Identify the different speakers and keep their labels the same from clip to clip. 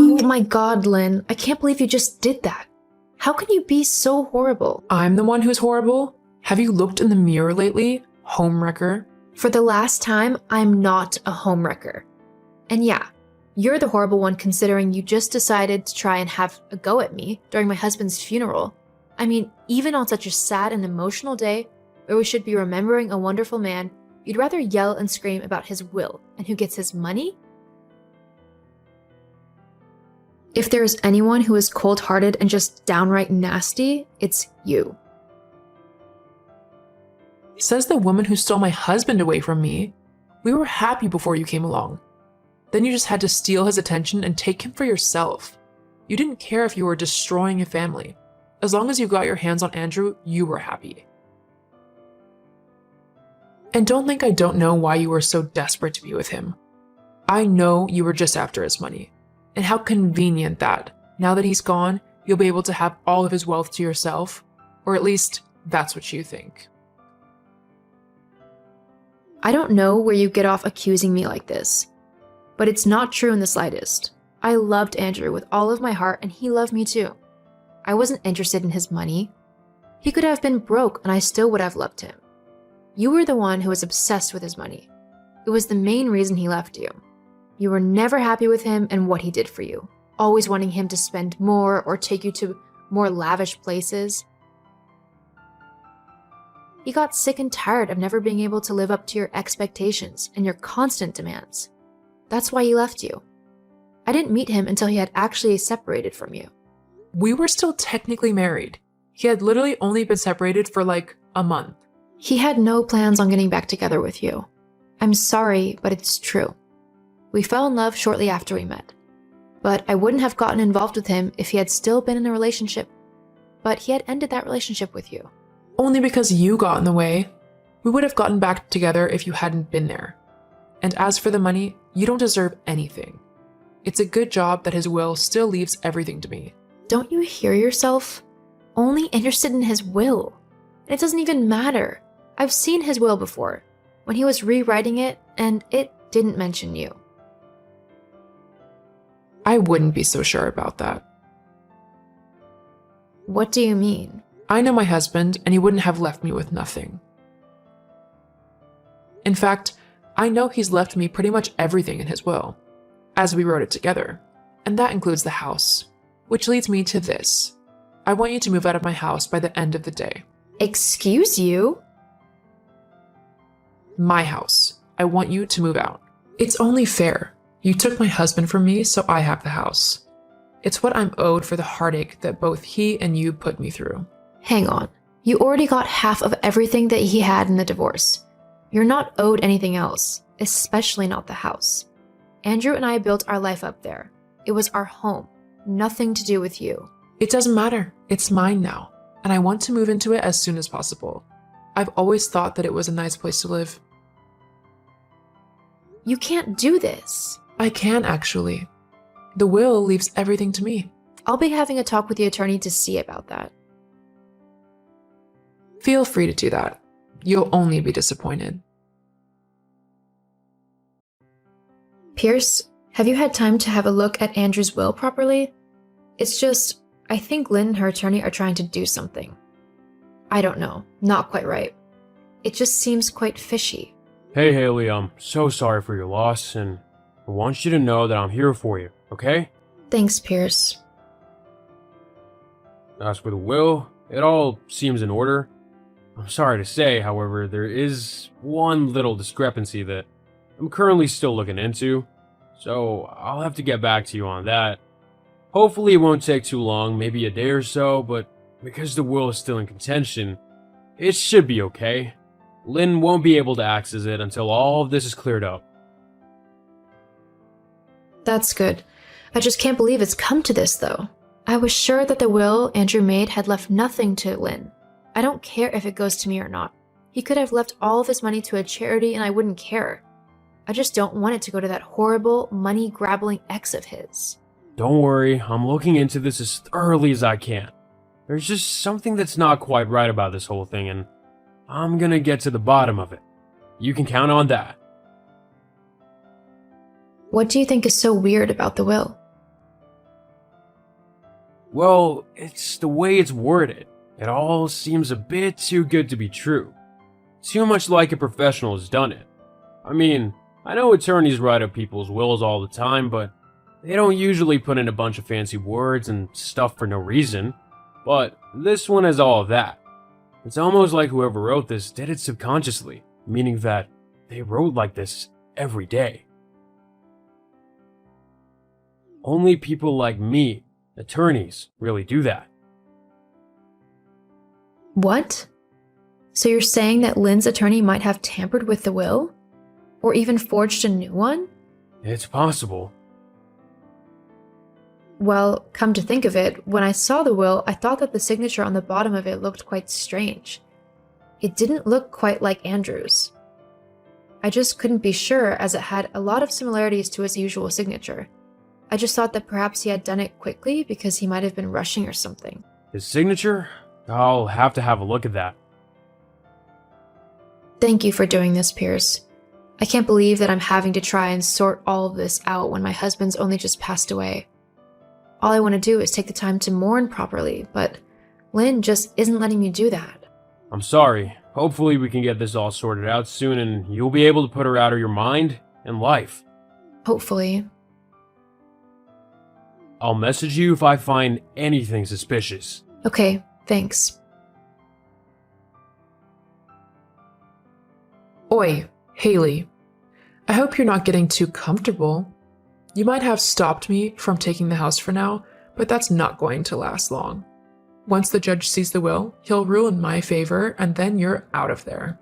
Speaker 1: Oh my god, Lynn, I can't believe you just did that. How can you be so horrible?
Speaker 2: I'm the one who's horrible? Have you looked in the mirror lately, homewrecker?
Speaker 1: For the last time, I'm not a homewrecker. And yeah, you're the horrible one considering you just decided to try and have a go at me during my husband's funeral. I mean, even on such a sad and emotional day where we should be remembering a wonderful man, you'd rather yell and scream about his will and who gets his money? If there is anyone who is cold-hearted and just downright nasty, it's you.
Speaker 2: Says the woman who stole my husband away from me. We were happy before you came along. Then you just had to steal his attention and take him for yourself. You didn't care if you were destroying a family. As long as you got your hands on Andrew, you were happy. And don't think I don't know why you were so desperate to be with him. I know you were just after his money. And how convenient that, now that he's gone, you'll be able to have all of his wealth to yourself. Or at least, that's what you think.
Speaker 1: I don't know where you get off accusing me like this, but it's not true in the slightest. I loved Andrew with all of my heart and he loved me too. I wasn't interested in his money. He could have been broke and I still would have loved him. You were the one who was obsessed with his money. It was the main reason he left you. You were never happy with him and what he did for you, always wanting him to spend more or take you to more lavish places. He got sick and tired of never being able to live up to your expectations and your constant demands. That's why he left you. I didn't meet him until he had actually separated from you.
Speaker 2: We were still technically married. He had literally only been separated for like a month.
Speaker 1: He had no plans on getting back together with you. I'm sorry, but it's true. We fell in love shortly after we met. But I wouldn't have gotten involved with him if he had still been in a relationship. But he had ended that relationship with you.
Speaker 2: Only because you got in the way. We would have gotten back together if you hadn't been there. And as for the money, you don't deserve anything. It's a good job that his will still leaves everything to me.
Speaker 1: Don't you hear yourself? Only interested in his will. And it doesn't even matter. I've seen his will before, when he was rewriting it, and it didn't mention you.
Speaker 2: I wouldn't be so sure about that.
Speaker 1: What do you mean?
Speaker 2: I know my husband, and he wouldn't have left me with nothing. In fact, I know he's left me pretty much everything in his will, as we wrote it together, and that includes the house, which leads me to this. I want you to move out of my house by the end of the day.
Speaker 1: Excuse you?
Speaker 2: My house. I want you to move out. It's only fair. You took my husband from me, so I have the house. It's what I'm owed for the heartache that both he and you put me through.
Speaker 1: Hang on. You already got half of everything that he had in the divorce. You're not owed anything else, especially not the house. Andrew and I built our life up there. It was our home. Nothing to do with you.
Speaker 2: It doesn't matter. It's mine now, and I want to move into it as soon as possible. I've always thought that it was a nice place to live.
Speaker 1: You can't do this.
Speaker 2: I can, actually. The will leaves everything to me.
Speaker 1: I'll be having a talk with the attorney to see about that.
Speaker 2: Feel free to do that. You'll only be disappointed.
Speaker 1: Pierce, have you had time to have a look at Andrew's will properly? It's just, I think Lynn and her attorney are trying to do something. I don't know, not quite right. It just seems quite fishy.
Speaker 3: Hey Haley, I'm so sorry for your loss, and I want you to know that I'm here for you, okay?
Speaker 1: Thanks, Pierce.
Speaker 3: As for the will, it all seems in order. I'm sorry to say, however, there is one little discrepancy that I'm currently still looking into, so I'll have to get back to you on that. Hopefully it won't take too long, maybe a day or so, but because the will is still in contention, it should be okay. Lynn won't be able to access it until all of this is cleared up.
Speaker 1: That's good. I just can't believe it's come to this, though. I was sure that the will Andrew made had left nothing to Lynn. I don't care if it goes to me or not. He could have left all of his money to a charity and I wouldn't care. I just don't want it to go to that horrible, money-grabbling ex of his.
Speaker 3: Don't worry, I'm looking into this as thoroughly as I can. There's just something that's not quite right about this whole thing, and I'm gonna get to the bottom of it. You can count on that.
Speaker 1: What do you think is so weird about the will?
Speaker 3: Well, it's the way it's worded. It all seems a bit too good to be true. Too much like a professional has done it. I mean, I know attorneys write up people's wills all the time, but they don't usually put in a bunch of fancy words and stuff for no reason. But this one has all of that. It's almost like whoever wrote this did it subconsciously, meaning that they wrote like this every day. Only people like me, attorneys, really do that.
Speaker 1: What? So you're saying that Lynn's attorney might have tampered with the will? Or even forged a new one?
Speaker 3: It's possible.
Speaker 1: Well, come to think of it, when I saw the will, I thought that the signature on the bottom of it looked quite strange. It didn't look quite like Andrew's. I just couldn't be sure as it had a lot of similarities to his usual signature. I just thought that perhaps he had done it quickly because he might have been rushing or something.
Speaker 3: His signature? I'll have to have a look at that.
Speaker 1: Thank you for doing this, Pierce. I can't believe that I'm having to try and sort all of this out when my husband's only just passed away. All I want to do is take the time to mourn properly, but Lynn just isn't letting me do that.
Speaker 3: I'm sorry. Hopefully we can get this all sorted out soon and you'll be able to put her out of your mind and life.
Speaker 1: Hopefully.
Speaker 3: I'll message you if I find anything suspicious.
Speaker 1: Okay, thanks.
Speaker 2: Oi, Haley. I hope you're not getting too comfortable. You might have stopped me from taking the house for now, but that's not going to last long. Once the judge sees the will, he'll rule in my favor, and then you're out of there.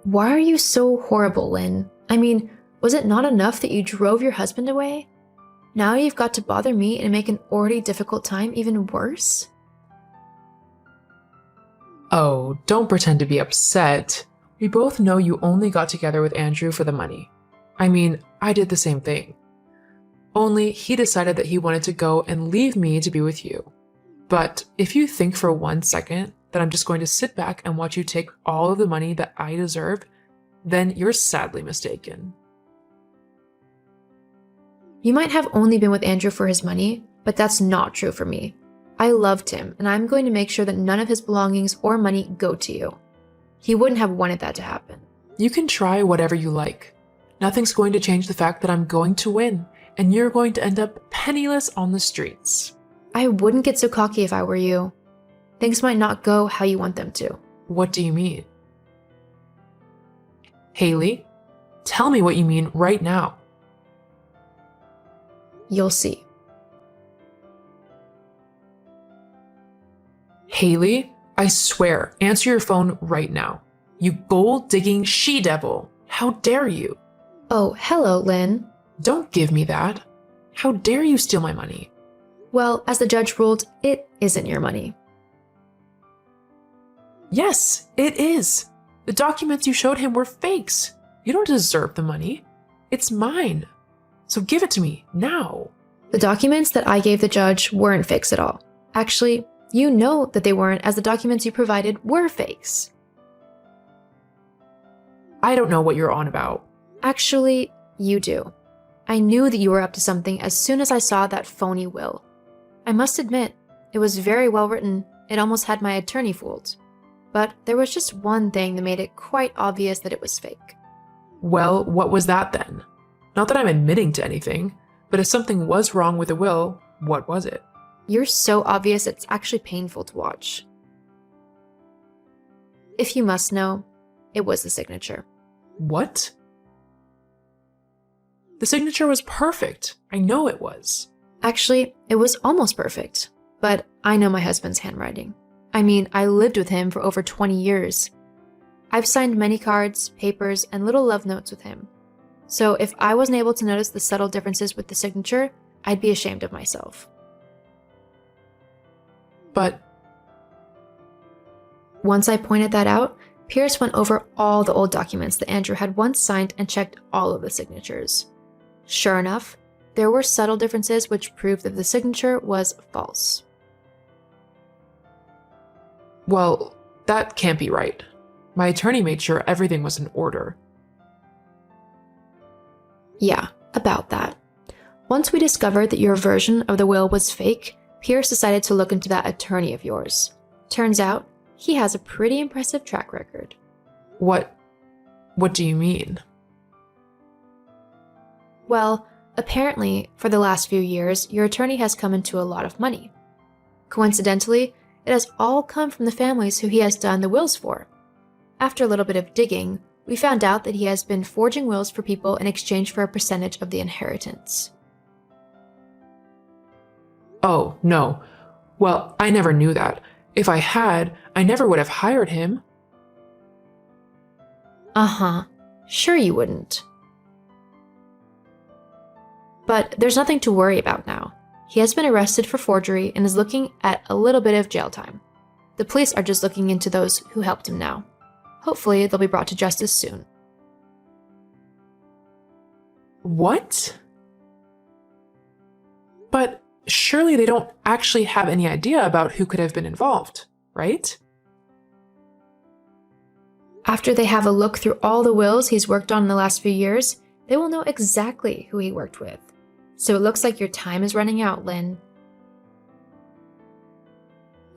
Speaker 1: Why are you so horrible, Lynn? I mean, was it not enough that you drove your husband away? Now you've got to bother me and make an already difficult time even worse?
Speaker 2: Oh, don't pretend to be upset. We both know you only got together with Andrew for the money. I mean, I did the same thing. Only he decided that he wanted to go and leave me to be with you. But if you think for 1 second that I'm just going to sit back and watch you take all of the money that I deserve, then you're sadly mistaken.
Speaker 1: You might have only been with Andrew for his money, but that's not true for me. I loved him, and I'm going to make sure that none of his belongings or money go to you. He wouldn't have wanted that to happen.
Speaker 2: You can try whatever you like. Nothing's going to change the fact that I'm going to win, and you're going to end up penniless on the streets.
Speaker 1: I wouldn't get so cocky if I were you. Things might not go how you want them to.
Speaker 2: What do you mean? Haley, tell me what you mean right now.
Speaker 1: You'll see.
Speaker 2: Haley, I swear, answer your phone right now. You gold-digging she-devil. How dare you?
Speaker 1: Oh, hello, Lynn.
Speaker 2: Don't give me that. How dare you steal my money?
Speaker 1: Well, as the judge ruled, it isn't your money.
Speaker 2: Yes, it is. The documents you showed him were fakes. You don't deserve the money. It's mine. So give it to me, now.
Speaker 1: The documents that I gave the judge weren't fakes at all. Actually, you know that they weren't, as the documents you provided were fakes.
Speaker 2: I don't know what you're on about.
Speaker 1: Actually, you do. I knew that you were up to something as soon as I saw that phony will. I must admit, it was very well written. It almost had my attorney fooled. But there was just one thing that made it quite obvious that it was fake.
Speaker 2: Well, what was that then? Not that I'm admitting to anything, but if something was wrong with the will, what was it?
Speaker 1: You're so obvious it's actually painful to watch. If you must know, it was the signature.
Speaker 2: What? The signature was perfect. I know it was.
Speaker 1: Actually, it was almost perfect. But I know my husband's handwriting. I mean, I lived with him for over 20 years. I've signed many cards, papers, and little love notes with him. So if I wasn't able to notice the subtle differences with the signature, I'd be ashamed of myself.
Speaker 2: But
Speaker 1: once I pointed that out, Pierce went over all the old documents that Andrew had once signed and checked all of the signatures. Sure enough, there were subtle differences which proved that the signature was false.
Speaker 2: well, that can't be right. My attorney made sure everything was in order.
Speaker 1: Yeah, about that. Once we discovered that your version of the will was fake, Pierce decided to look into that attorney of yours. Turns out, he has a pretty impressive track record.
Speaker 2: What do you mean?
Speaker 1: Well, apparently, for the last few years, your attorney has come into a lot of money. Coincidentally, it has all come from the families who he has done the wills for. After a little bit of digging, we found out that he has been forging wills for people in exchange for a percentage of the inheritance.
Speaker 2: Oh, no. Well, I never knew that. If I had, I never would have hired him.
Speaker 1: Uh-huh. Sure you wouldn't. But there's nothing to worry about now. He has been arrested for forgery and is looking at a little bit of jail time. The police are just looking into those who helped him now. Hopefully, they'll be brought to justice soon.
Speaker 2: What? But surely they don't actually have any idea about who could have been involved, right?
Speaker 1: After they have a look through all the wills he's worked on in the last few years, they will know exactly who he worked with. So it looks like your time is running out, Lynn.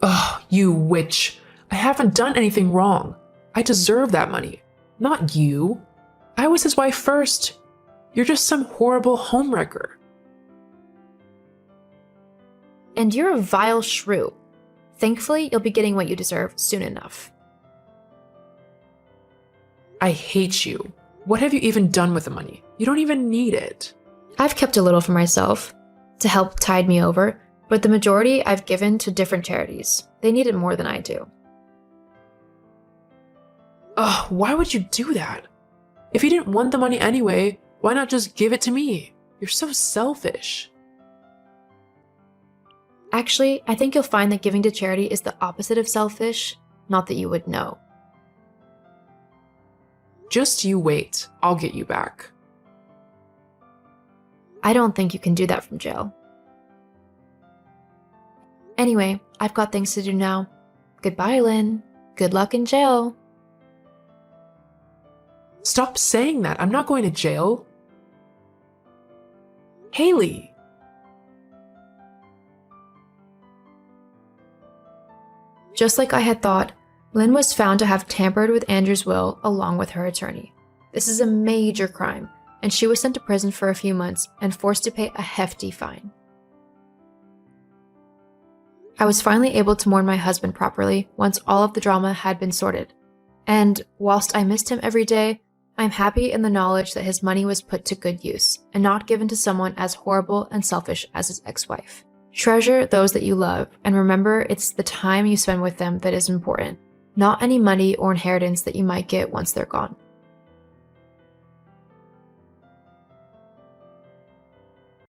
Speaker 2: Ugh, you witch. I haven't done anything wrong. I deserve that money, not you. I was his wife first. You're just some horrible homewrecker.
Speaker 1: And you're a vile shrew. Thankfully, you'll be getting what you deserve soon enough.
Speaker 2: I hate you. What have you even done with the money? You don't even need it.
Speaker 1: I've kept a little for myself to help tide me over, but the majority I've given to different charities. They need it more than I do.
Speaker 2: Ugh, why would you do that? If you didn't want the money anyway, why not just give it to me? You're so selfish.
Speaker 1: Actually, I think you'll find that giving to charity is the opposite of selfish, not that you would know.
Speaker 2: Just you wait. I'll get you back.
Speaker 1: I don't think you can do that from jail. Anyway, I've got things to do now. Goodbye, Lynn. Good luck in jail.
Speaker 2: Stop saying that. I'm not going to jail. Haley.
Speaker 1: Just like I had thought, Lynn was found to have tampered with Andrew's will along with her attorney. This is a major crime, and she was sent to prison for a few months and forced to pay a hefty fine. I was finally able to mourn my husband properly once all of the drama had been sorted. And whilst I missed him every day, I'm happy in the knowledge that his money was put to good use and not given to someone as horrible and selfish as his ex-wife. Treasure those that you love, and remember it's the time you spend with them that is important, not any money or inheritance that you might get once they're gone.